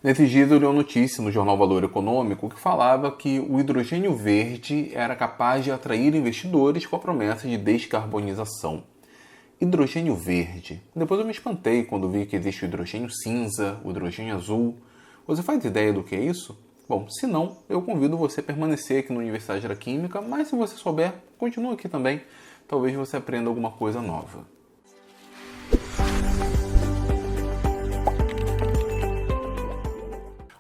Nesses dias eu li uma notícia no jornal Valor Econômico que falava que o hidrogênio verde era capaz de atrair investidores com a promessa de descarbonização. Hidrogênio verde. Depois eu me espantei quando vi que existe o hidrogênio cinza, o hidrogênio azul. Você faz ideia do que é isso? Bom, se não, eu convido você a permanecer aqui na Universidade da Química, mas se você souber, continua aqui também. Talvez você aprenda alguma coisa nova.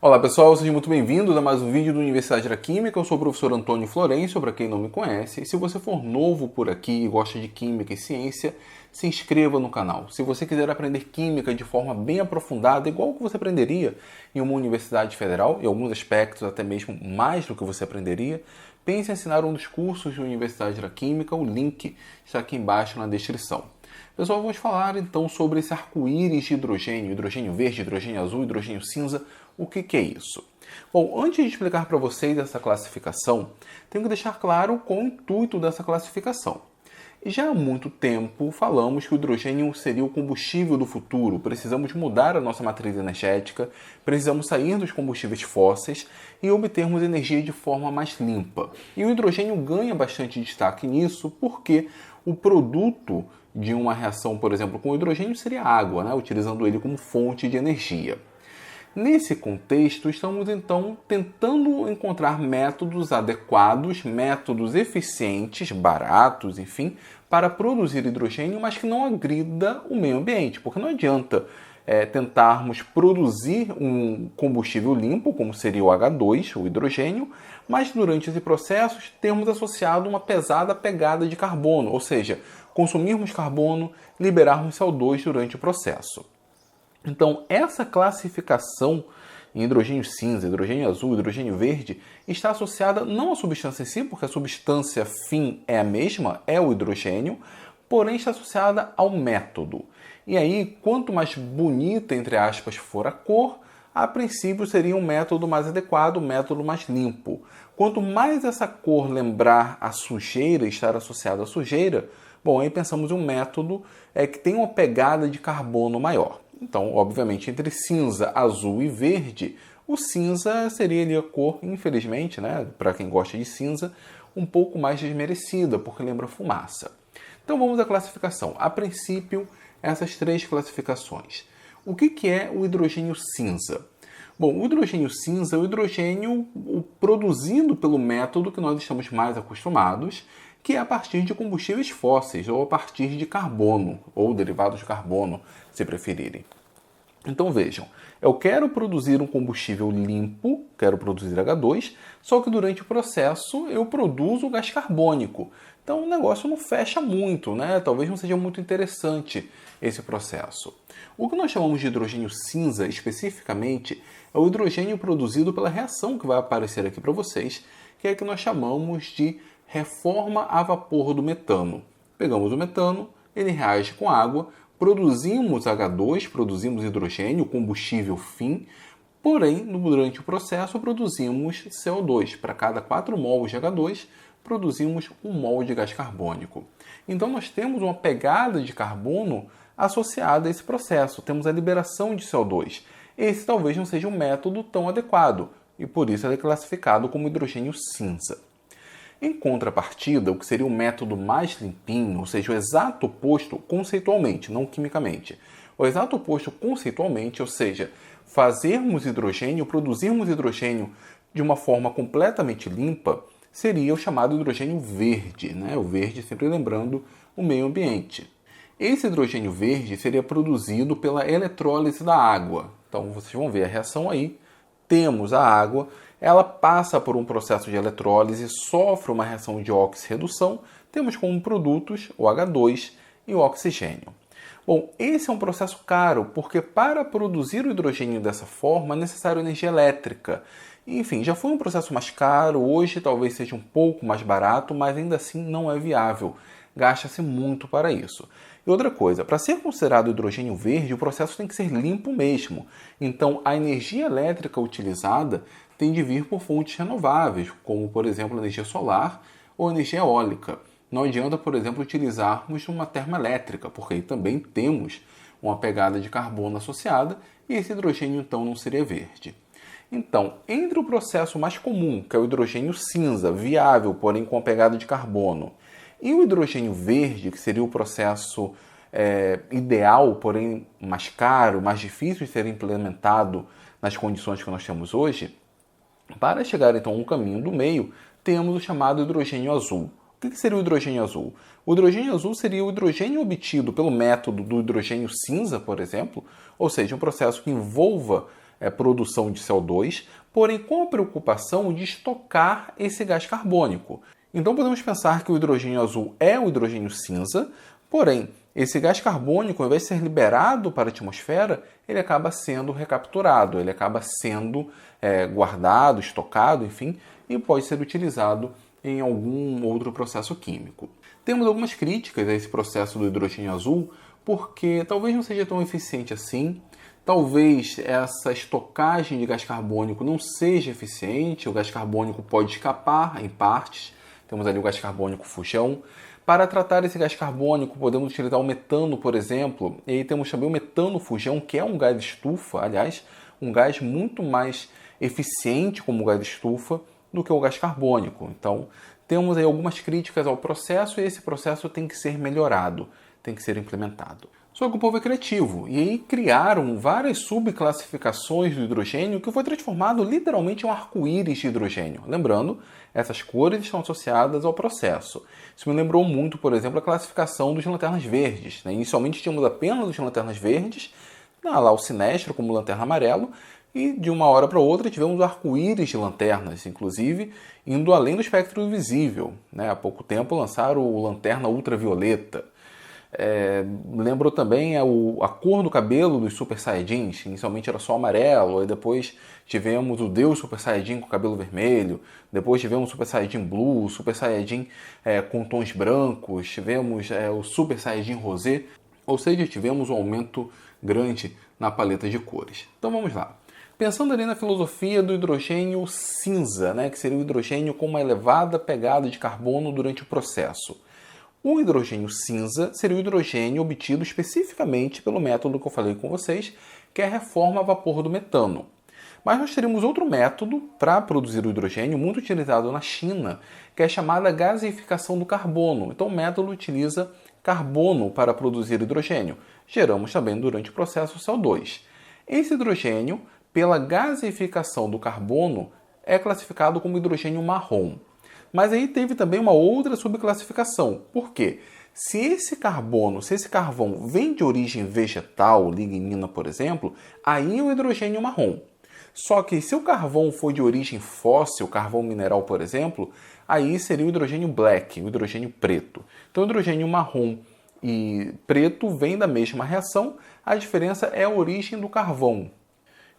Olá pessoal, sejam muito bem-vindos a mais um vídeo da Universidade da Química. Eu sou o professor Antônio Florencio, para quem não me conhece. E se você for novo por aqui e gosta de Química e Ciência, se inscreva no canal. Se você quiser aprender Química de forma bem aprofundada, igual que você aprenderia em uma universidade federal, em alguns aspectos até mesmo mais do que você aprenderia, pense em assinar um dos cursos da Universidade da Química. O link está aqui embaixo na descrição. Pessoal, vamos falar então sobre esse arco-íris de hidrogênio, hidrogênio verde, hidrogênio azul, hidrogênio cinza. O que é isso? Bom, antes de explicar para vocês essa classificação, tenho que deixar claro qual é o intuito dessa classificação. Já há muito tempo falamos que o hidrogênio seria o combustível do futuro. Precisamos mudar a nossa matriz energética, precisamos sair dos combustíveis fósseis e obtermos energia de forma mais limpa. E o hidrogênio ganha bastante destaque nisso porque o produto de uma reação, por exemplo, com hidrogênio seria a água, né? Utilizando ele como fonte de energia. Nesse contexto, estamos então tentando encontrar métodos adequados, métodos eficientes, baratos, enfim, para produzir hidrogênio, mas que não agrida o meio ambiente, porque não adianta tentarmos produzir um combustível limpo, como seria o H2, o hidrogênio, mas durante esse processo termos associado uma pesada pegada de carbono, ou seja, consumirmos carbono, liberarmos CO2 durante o processo. Então, essa classificação em hidrogênio cinza, hidrogênio azul, hidrogênio verde, está associada não à substância em si, porque a substância fim é a mesma, é o hidrogênio, porém está associada ao método. E aí, quanto mais bonita, entre aspas, for a cor, a princípio seria um método mais adequado, um método mais limpo. Quanto mais essa cor lembrar a sujeira, estar associada à sujeira, bom, aí pensamos em um método que tem uma pegada de carbono maior. Então, obviamente, entre cinza, azul e verde, o cinza seria ali a cor, infelizmente, né, para quem gosta de cinza, um pouco mais desmerecida, porque lembra fumaça. Então, vamos à classificação. A princípio, essas três classificações. O que é o hidrogênio cinza? Bom, o hidrogênio cinza é o hidrogênio produzido pelo método que nós estamos mais acostumados, que é a partir de combustíveis fósseis, ou a partir de carbono, ou derivados de carbono, se preferirem. Então vejam, eu quero produzir um combustível limpo, quero produzir H2, só que durante o processo eu produzo gás carbônico. Então o negócio não fecha muito, né? Talvez não seja muito interessante esse processo. O que nós chamamos de hidrogênio cinza, especificamente, é o hidrogênio produzido pela reação que vai aparecer aqui para vocês, que é a que nós chamamos de reforma a vapor do metano. Pegamos o metano, ele reage com água, produzimos H2, produzimos hidrogênio, combustível fim, porém, durante o processo, produzimos CO2. Para cada 4 mols de H2, produzimos 1 mol de gás carbônico. Então, nós temos uma pegada de carbono associada a esse processo. Temos a liberação de CO2. Esse talvez não seja um método tão adequado, e por isso ele é classificado como hidrogênio cinza. Em contrapartida, o que seria um método mais limpinho, ou seja, o exato oposto conceitualmente, não quimicamente. O exato oposto conceitualmente, ou seja, fazermos hidrogênio, produzirmos hidrogênio de uma forma completamente limpa, seria o chamado hidrogênio verde, né? O verde sempre lembrando o meio ambiente. Esse hidrogênio verde seria produzido pela eletrólise da água. Então, vocês vão ver a reação aí. Temos a água, ela passa por um processo de eletrólise, sofre uma reação de óxido-redução, temos como produtos o H2 e o oxigênio. Bom, esse é um processo caro, porque para produzir o hidrogênio dessa forma é necessário energia elétrica. Enfim, já foi um processo mais caro, hoje talvez seja um pouco mais barato, mas ainda assim não é viável. Gasta-se muito para isso. E outra coisa, para ser considerado hidrogênio verde, o processo tem que ser limpo mesmo. Então, a energia elétrica utilizada tem de vir por fontes renováveis, como, por exemplo, a energia solar ou a energia eólica. Não adianta, por exemplo, utilizarmos uma termoelétrica, porque aí também temos uma pegada de carbono associada, e esse hidrogênio então não seria verde. Então, entre o processo mais comum, que é o hidrogênio cinza, viável, porém com a pegada de carbono, e o hidrogênio verde, que seria o processo ideal, porém mais caro, mais difícil de ser implementado nas condições que nós temos hoje, para chegar então a um caminho do meio, temos o chamado hidrogênio azul. O que seria o hidrogênio azul? O hidrogênio azul seria o hidrogênio obtido pelo método do hidrogênio cinza, por exemplo, ou seja, um processo que envolva produção de CO2, porém com a preocupação de estocar esse gás carbônico. Então podemos pensar que o hidrogênio azul é o hidrogênio cinza, porém esse gás carbônico, ao invés de ser liberado para a atmosfera, ele acaba sendo recapturado, ele acaba sendo guardado, estocado, enfim, e pode ser utilizado em algum outro processo químico. Temos algumas críticas a esse processo do hidrogênio azul, porque talvez não seja tão eficiente assim, talvez essa estocagem de gás carbônico não seja eficiente, o gás carbônico pode escapar em partes, temos ali o gás carbônico fujão. Para tratar esse gás carbônico, podemos utilizar o metano, por exemplo, e aí temos também o metano fujão, que é um gás estufa, aliás, um gás muito mais eficiente como gás estufa do que o gás carbônico. Então, temos aí algumas críticas ao processo e esse processo tem que ser melhorado, tem que ser implementado. Só que o povo é criativo e aí criaram várias subclassificações do hidrogênio que foi transformado literalmente em um arco-íris de hidrogênio. Lembrando, essas cores estão associadas ao processo. Isso me lembrou muito, por exemplo, a classificação dos lanternas verdes. Inicialmente tínhamos apenas os lanternas verdes, lá o sinestro como lanterna amarelo, e de uma hora para outra tivemos o arco-íris de lanternas, inclusive indo além do espectro visível. Há pouco tempo lançaram o lanterna ultravioleta. Lembrou também a cor do cabelo dos Super Saiyajins. Inicialmente era só amarelo, aí depois tivemos o Deus Super Saiyajin com cabelo vermelho, depois tivemos o Super Saiyajin Blue, o Super Saiyajin com tons brancos, tivemos o Super Saiyajin Rosé, ou seja, tivemos um aumento grande na paleta de cores. Então vamos lá. Pensando ali na filosofia do hidrogênio cinza, que seria o hidrogênio com uma elevada pegada de carbono durante o processo. O hidrogênio cinza seria o hidrogênio obtido especificamente pelo método que eu falei com vocês, que é a reforma a vapor do metano. Mas nós teríamos outro método para produzir o hidrogênio, muito utilizado na China, que é a chamada gasificação do carbono. Então o método utiliza carbono para produzir hidrogênio. Geramos também durante o processo CO2. Esse hidrogênio, pela gasificação do carbono, é classificado como hidrogênio marrom. Mas aí teve também uma outra subclassificação. Por quê? Se esse carvão vem de origem vegetal, lignina, por exemplo, aí é o hidrogênio marrom. Só que se o carvão for de origem fóssil, carvão mineral, por exemplo, aí seria o hidrogênio black, o hidrogênio preto. Então o hidrogênio marrom e preto vêm da mesma reação, a diferença é a origem do carvão.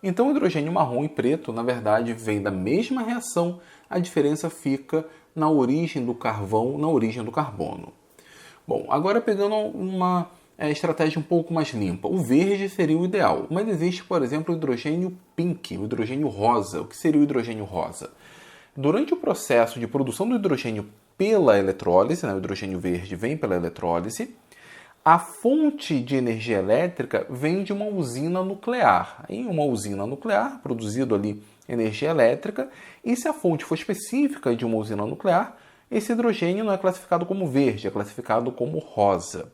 Então o hidrogênio marrom e preto, na verdade, vêm da mesma reação, a diferença fica na origem do carvão, na origem do carbono. Bom, agora pegando uma estratégia um pouco mais limpa. O verde seria o ideal, mas existe, por exemplo, o hidrogênio pink, o hidrogênio rosa. O que seria o hidrogênio rosa? Durante o processo de produção do hidrogênio pela eletrólise, o hidrogênio verde vem pela eletrólise, a fonte de energia elétrica vem de uma usina nuclear. Em uma usina nuclear, produzido ali energia elétrica, e se a fonte for específica de uma usina nuclear, esse hidrogênio não é classificado como verde, é classificado como rosa.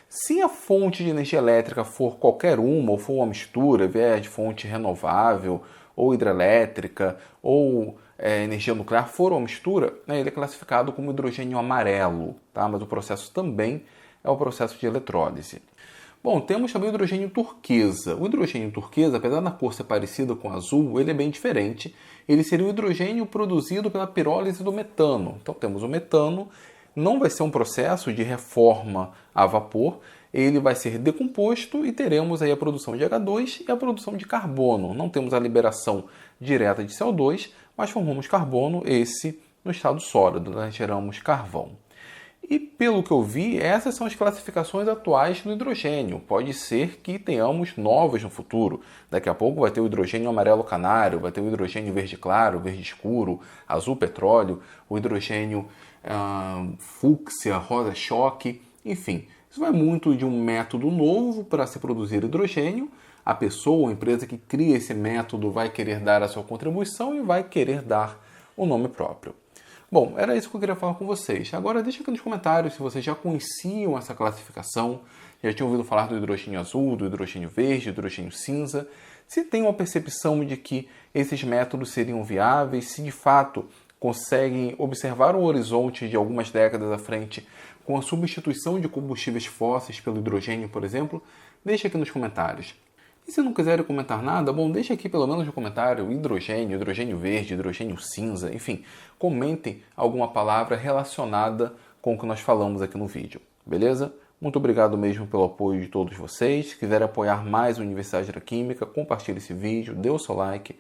Se a fonte de energia elétrica for qualquer uma, ou for uma mistura, vier de fonte renovável, ou hidrelétrica, ou energia nuclear, for uma mistura, ele é classificado como hidrogênio amarelo, tá? Mas o processo também é o processo de eletrólise. Bom, temos também o hidrogênio turquesa. O hidrogênio turquesa, apesar da cor ser parecida com o azul, ele é bem diferente. Ele seria o hidrogênio produzido pela pirólise do metano. Então temos o metano, não vai ser um processo de reforma a vapor, ele vai ser decomposto e teremos aí a produção de H2 e a produção de carbono. Não temos a liberação direta de CO2, mas formamos carbono, esse no estado sólido, nós geramos carvão. E pelo que eu vi, essas são as classificações atuais do hidrogênio. Pode ser que tenhamos novas no futuro. Daqui a pouco vai ter o hidrogênio amarelo canário, vai ter o hidrogênio verde claro, verde escuro, azul petróleo, o hidrogênio fúcsia, rosa choque. Enfim, Isso vai muito de um método novo para se produzir hidrogênio. A pessoa ou a empresa que cria esse método vai querer dar a sua contribuição e vai querer dar o nome próprio. Bom, era isso que eu queria falar com vocês. Agora deixa aqui nos comentários se vocês já conheciam essa classificação, já tinham ouvido falar do hidrogênio azul, do hidrogênio verde, do hidrogênio cinza, se tem uma percepção de que esses métodos seriam viáveis, se de fato conseguem observar um horizonte de algumas décadas à frente com a substituição de combustíveis fósseis pelo hidrogênio, por exemplo, deixa aqui nos comentários. E se não quiserem comentar nada, bom, deixa aqui pelo menos no comentário hidrogênio, hidrogênio verde, hidrogênio cinza, enfim, comentem alguma palavra relacionada com o que nós falamos aqui no vídeo, beleza? Muito obrigado mesmo pelo apoio de todos vocês. Se quiserem apoiar mais a Universidade da Química, compartilhe esse vídeo, dê o seu like,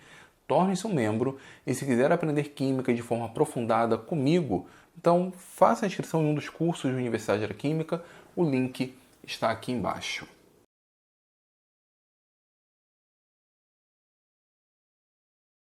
torne-se um membro e se quiser aprender Química de forma aprofundada comigo, então faça a inscrição em um dos cursos da Universidade da Química, o link está aqui embaixo.